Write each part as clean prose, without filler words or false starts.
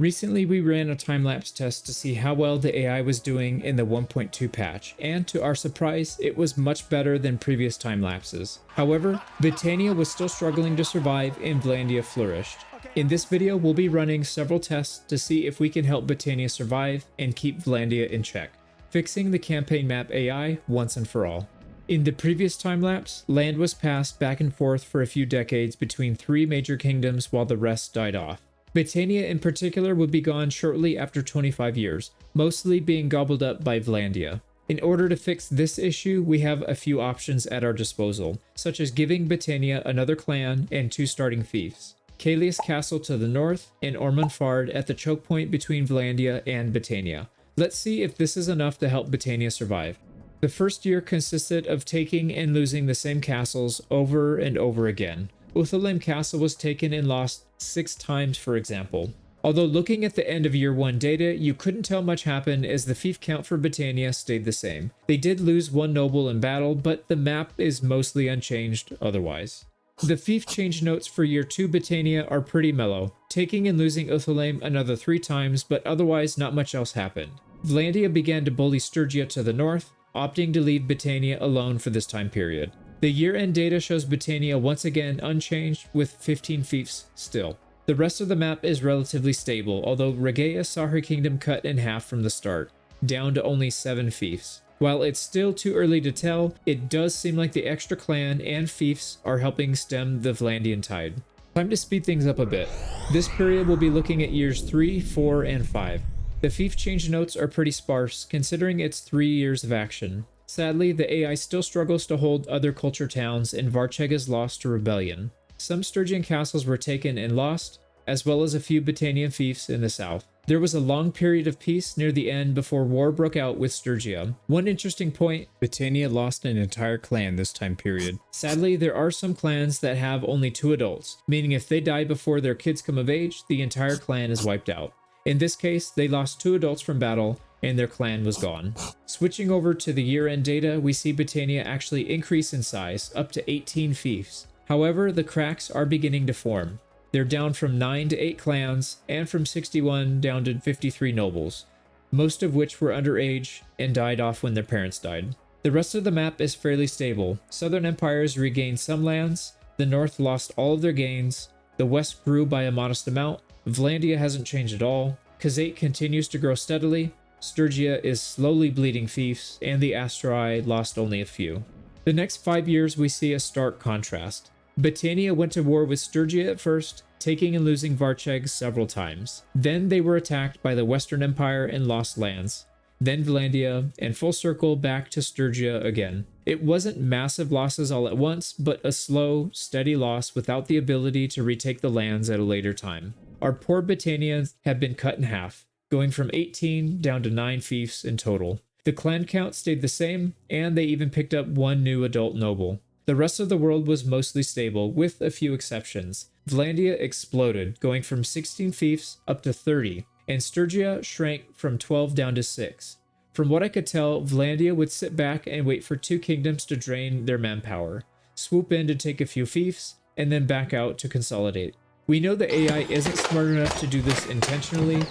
Recently, we ran a time-lapse test to see how well the AI was doing in the 1.2 patch, and to our surprise, it was much better than previous time-lapses. However, Battania was still struggling to survive and Vlandia flourished. In this video, we'll be running several tests to see if we can help Battania survive and keep Vlandia in check, fixing the campaign map AI once and for all. In the previous time-lapse, land was passed back and forth for a few decades between 3 major kingdoms while the rest died off. Battania in particular would be gone shortly after 25 years, mostly being gobbled up by Vlandia. In order to fix this issue, we have a few options at our disposal, such as giving Battania another clan and 2 starting fiefs, Caelius Castle to the north, and Ormondfard at the choke point between Vlandia and Battania. Let's see if this is enough to help Battania survive. The first year consisted of taking and losing the same castles over and over again. Uthelheim Castle was taken and lost 6 times, for example. Although looking at the end of year 1 data, you couldn't tell much happened as the fief count for Battania stayed the same. They did lose 1 noble in battle, but the map is mostly unchanged otherwise. The fief change notes for year 2 Battania are pretty mellow, taking and losing Uthelheim another 3 times, but otherwise not much else happened. Vlandia began to bully Sturgia to the north, opting to leave Battania alone for this time period. The year-end data shows Battania once again unchanged with 15 fiefs still. The rest of the map is relatively stable, although Regaea saw her kingdom cut in half from the start, down to only 7 fiefs. While it's still too early to tell, it does seem like the extra clan and fiefs are helping stem the Vlandian tide. Time to speed things up a bit. This period will be looking at years 3, 4, and 5. The fief change notes are pretty sparse, considering it's 3 years of action. Sadly, the AI still struggles to hold other culture towns, and Varcheg is lost to rebellion. Some Sturgian castles were taken and lost, as well as a few Battanian fiefs in the south. There was a long period of peace near the end before war broke out with Sturgia. One interesting point, Battania lost an entire clan this time period. Sadly, there are some clans that have only 2 adults, meaning if they die before their kids come of age, the entire clan is wiped out. In this case, they lost 2 adults from battle, and their clan was gone. Switching over to the year-end data, we see Battania actually increase in size, up to 18 fiefs. However, the cracks are beginning to form. They're down from 9 to 8 clans, and from 61 down to 53 nobles, most of which were underage and died off when their parents died. The rest of the map is fairly stable. Southern empires regained some lands, the north lost all of their gains, the west grew by a modest amount, Vlandia hasn't changed at all, Khazate continues to grow steadily, Sturgia is slowly bleeding fiefs, and the Asterai lost only a few. The next 5 years we see a stark contrast. Battania went to war with Sturgia at first, taking and losing Varcheg several times. Then they were attacked by the Western Empire and lost lands. Then Vlandia, and full circle back to Sturgia again. It wasn't massive losses all at once, but a slow, steady loss without the ability to retake the lands at a later time. Our poor Battanians have been cut in half, going from 18 down to 9 fiefs in total. The clan count stayed the same, and they even picked up 1 new adult noble. The rest of the world was mostly stable, with a few exceptions. Vlandia exploded, going from 16 fiefs up to 30, and Sturgia shrank from 12 down to 6. From what I could tell, Vlandia would sit back and wait for 2 kingdoms to drain their manpower, swoop in to take a few fiefs, and then back out to consolidate. We know the AI isn't smart enough to do this intentionally,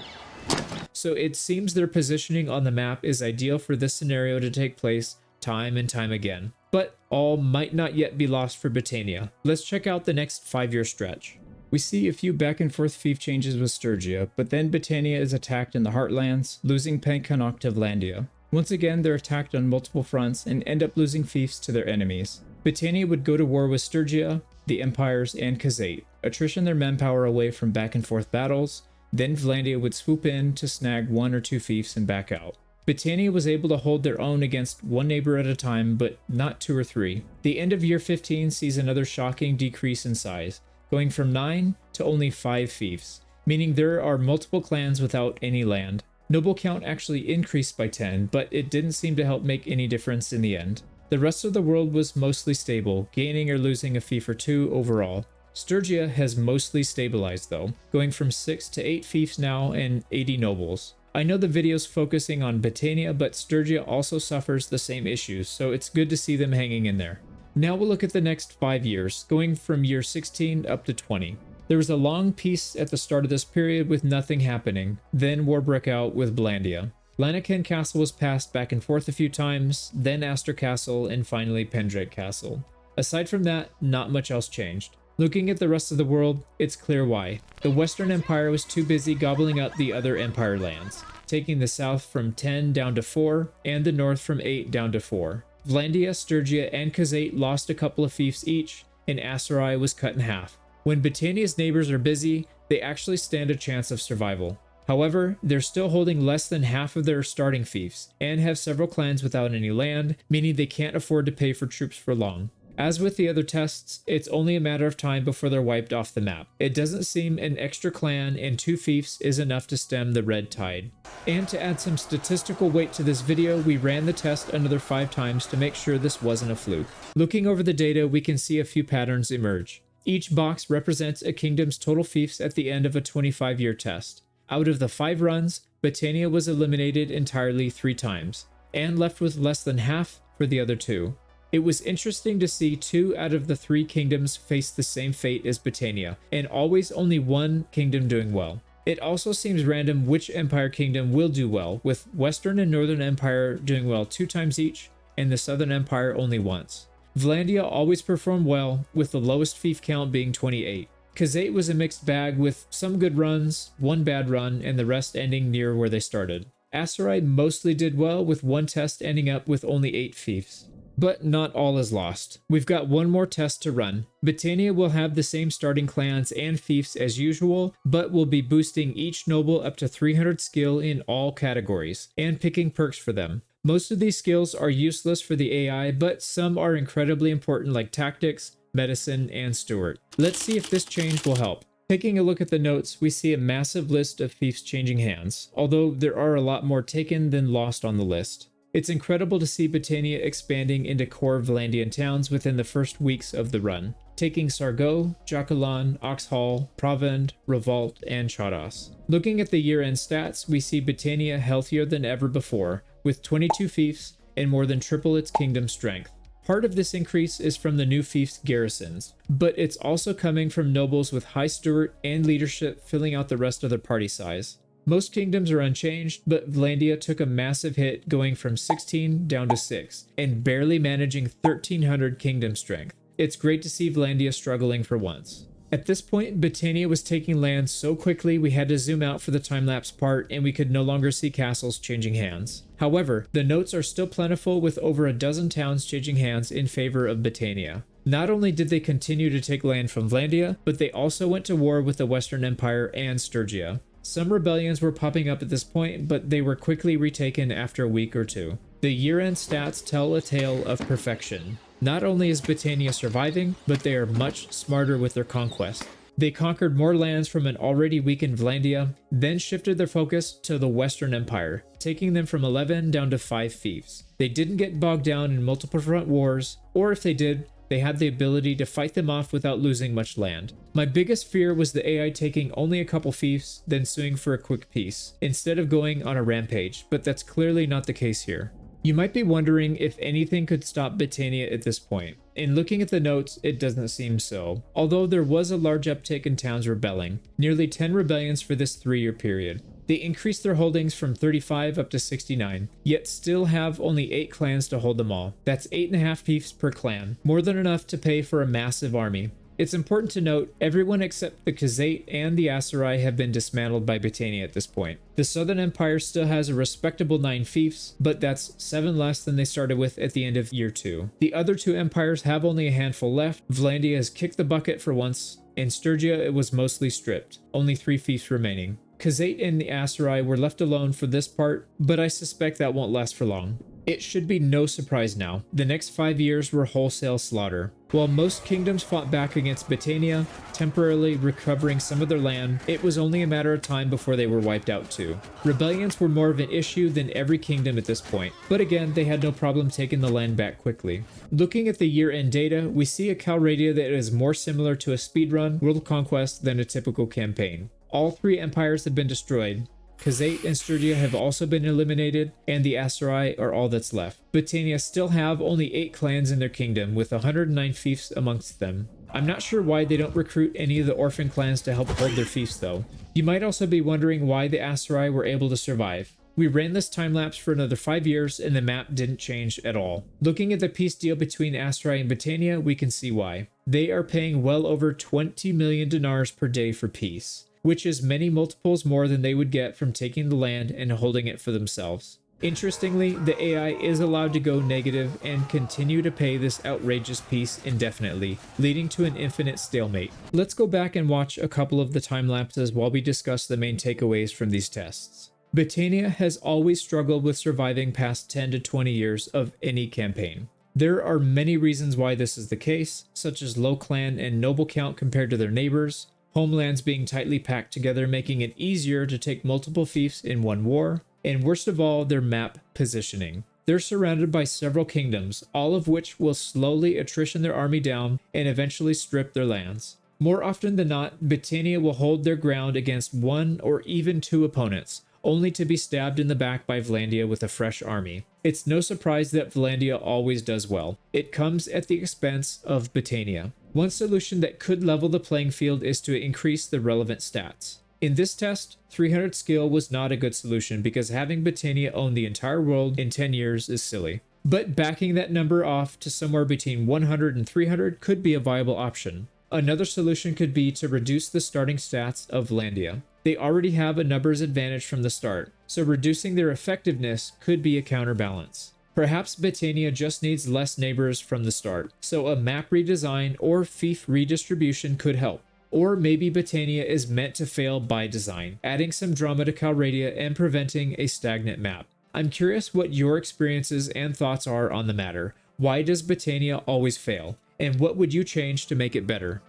so it seems their positioning on the map is ideal for this scenario to take place time and time again. But all might not yet be lost for Battania. Let's check out the next 5-year stretch. We see a few back and forth fief changes with Sturgia, but then Battania is attacked in the Heartlands, losing Pencannock to Vlandia. Once again, they're attacked on multiple fronts and end up losing fiefs to their enemies. Battania would go to war with Sturgia, the Empires, and Khazate, attrition their manpower away from back and forth battles. Then Vlandia would swoop in to snag 1 or 2 fiefs and back out. Battania was able to hold their own against 1 neighbor at a time, but not 2 or 3. The end of year 15 sees another shocking decrease in size, going from 9 to only 5 fiefs, meaning there are multiple clans without any land. Noble count actually increased by 10, but it didn't seem to help make any difference in the end. The rest of the world was mostly stable, gaining or losing a fief or 2 overall. Sturgia has mostly stabilized though, going from 6 to 8 fiefs now and 80 nobles. I know the video's focusing on Battania, but Sturgia also suffers the same issues, so it's good to see them hanging in there. Now we'll look at the next 5 years, going from year 16 up to 20. There was a long peace at the start of this period with nothing happening. Then war broke out with Vlandia. Lanaken Castle was passed back and forth a few times, then Astor Castle, and finally Pendrake Castle. Aside from that, not much else changed. Looking at the rest of the world, it's clear why. The Western Empire was too busy gobbling up the other empire lands, taking the south from 10 down to 4, and the north from 8 down to 4. Vlandia, Sturgia, and Khazate lost a couple of fiefs each, and Aserai was cut in half. When Battania's neighbors are busy, they actually stand a chance of survival. However, they're still holding less than half of their starting fiefs, and have several clans without any land, meaning they can't afford to pay for troops for long. As with the other tests, it's only a matter of time before they're wiped off the map. It doesn't seem an extra clan and 2 fiefs is enough to stem the red tide. And to add some statistical weight to this video, we ran the test another 5 times to make sure this wasn't a fluke. Looking over the data, we can see a few patterns emerge. Each box represents a kingdom's total fiefs at the end of a 25-year test. Out of the 5 runs, Battania was eliminated entirely 3 times, and left with less than half for the other 2. It was interesting to see 2 out of the 3 kingdoms face the same fate as Battania, and always only one kingdom doing well. It also seems random which Empire kingdom will do well, with Western and Northern Empire doing well 2 times each, and the Southern Empire only once. Vlandia always performed well, with the lowest fief count being 28. Khazate was a mixed bag with some good runs, 1 bad run, and the rest ending near where they started. Aserai mostly did well, with 1 test ending up with only 8 fiefs. But not all is lost. We've got 1 more test to run. Battania will have the same starting clans and fiefs as usual, but will be boosting each noble up to 300 skill in all categories, and picking perks for them. Most of these skills are useless for the AI, but some are incredibly important like tactics, medicine, and steward. Let's see if this change will help. Taking a look at the notes, we see a massive list of fiefs changing hands, although there are a lot more taken than lost on the list. It's incredible to see Battania expanding into core Vlandian towns within the first weeks of the run, taking Sargo, Jacalan, Oxhall, Provend, Revolt, and Chadas. Looking at the year-end stats, we see Battania healthier than ever before, with 22 fiefs and more than triple its kingdom strength. Part of this increase is from the new fiefs garrisons, but it's also coming from nobles with high steward and leadership filling out the rest of their party size. Most kingdoms are unchanged, but Vlandia took a massive hit going from 16 down to 6, and barely managing 1300 kingdom strength. It's great to see Vlandia struggling for once. At this point, Battania was taking land so quickly we had to zoom out for the time-lapse part and we could no longer see castles changing hands. However, the notes are still plentiful with over a dozen towns changing hands in favor of Battania. Not only did they continue to take land from Vlandia, but they also went to war with the Western Empire and Sturgia. Some rebellions were popping up at this point, but they were quickly retaken after a week or 2. The year-end stats tell a tale of perfection. Not only is Battania surviving, but they are much smarter with their conquest. They conquered more lands from an already weakened Vlandia, then shifted their focus to the Western Empire, taking them from 11 down to 5 fiefs. They didn't get bogged down in multiple front wars, or if they did, they had the ability to fight them off without losing much land. My biggest fear was the AI taking only a couple fiefs, then suing for a quick peace, instead of going on a rampage, but that's clearly not the case here. You might be wondering if anything could stop Battania at this point. In looking at the notes, it doesn't seem so, although there was a large uptick in towns rebelling, nearly 10 rebellions for this 3-year period. They increased their holdings from 35 up to 69, yet still have only 8 clans to hold them all. That's 8.5 fiefs per clan, more than enough to pay for a massive army. It's important to note, everyone except the Khazate and the Aserai have been dismantled by Battania at this point. The Southern Empire still has a respectable 9 fiefs, but that's 7 less than they started with at the end of year 2. The other 2 empires have only a handful left. Vlandia has kicked the bucket for once. In Sturgia, it was mostly stripped, only 3 fiefs remaining. Khazate and the Aserai were left alone for this part, but I suspect that won't last for long. It should be no surprise now. The next 5 years were wholesale slaughter. While most kingdoms fought back against Battania, temporarily recovering some of their land, it was only a matter of time before they were wiped out too. Rebellions were more of an issue than every kingdom at this point, but again, they had no problem taking the land back quickly. Looking at the year-end data, we see a Calradia that is more similar to a speedrun world conquest than a typical campaign. All 3 empires have been destroyed. Khazate and Sturgia have also been eliminated, and the Aserai are all that's left. Battania still have only 8 clans in their kingdom, with 109 fiefs amongst them. I'm not sure why they don't recruit any of the orphan clans to help hold their fiefs though. You might also be wondering why the Aserai were able to survive. We ran this time-lapse for another 5 years and the map didn't change at all. Looking at the peace deal between Aserai and Battania, we can see why. They are paying well over 20 million dinars per day for peace, which is many multiples more than they would get from taking the land and holding it for themselves. Interestingly, the AI is allowed to go negative and continue to pay this outrageous peace indefinitely, leading to an infinite stalemate. Let's go back and watch a couple of the time lapses while we discuss the main takeaways from these tests. Battania has always struggled with surviving past 10 to 20 years of any campaign. There are many reasons why this is the case, such as low clan and noble count compared to their neighbors, homelands being tightly packed together making it easier to take multiple fiefs in one war, and worst of all, their map positioning. They're surrounded by several kingdoms, all of which will slowly attrition their army down and eventually strip their lands. More often than not, Battania will hold their ground against 1 or even 2 opponents, only to be stabbed in the back by Vlandia with a fresh army. It's no surprise that Vlandia always does well. It comes at the expense of Battania. One solution that could level the playing field is to increase the relevant stats. In this test, 300 skill was not a good solution because having Battania own the entire world in 10 years is silly. But backing that number off to somewhere between 100 and 300 could be a viable option. Another solution could be to reduce the starting stats of Vlandia. They already have a numbers advantage from the start, so reducing their effectiveness could be a counterbalance. Perhaps Battania just needs less neighbors from the start, so a map redesign or fief redistribution could help. Or maybe Battania is meant to fail by design, adding some drama to Calradia and preventing a stagnant map. I'm curious what your experiences and thoughts are on the matter. Why does Battania always fail? And what would you change to make it better?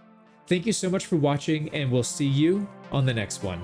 Thank you so much for watching, and we'll see you on the next one.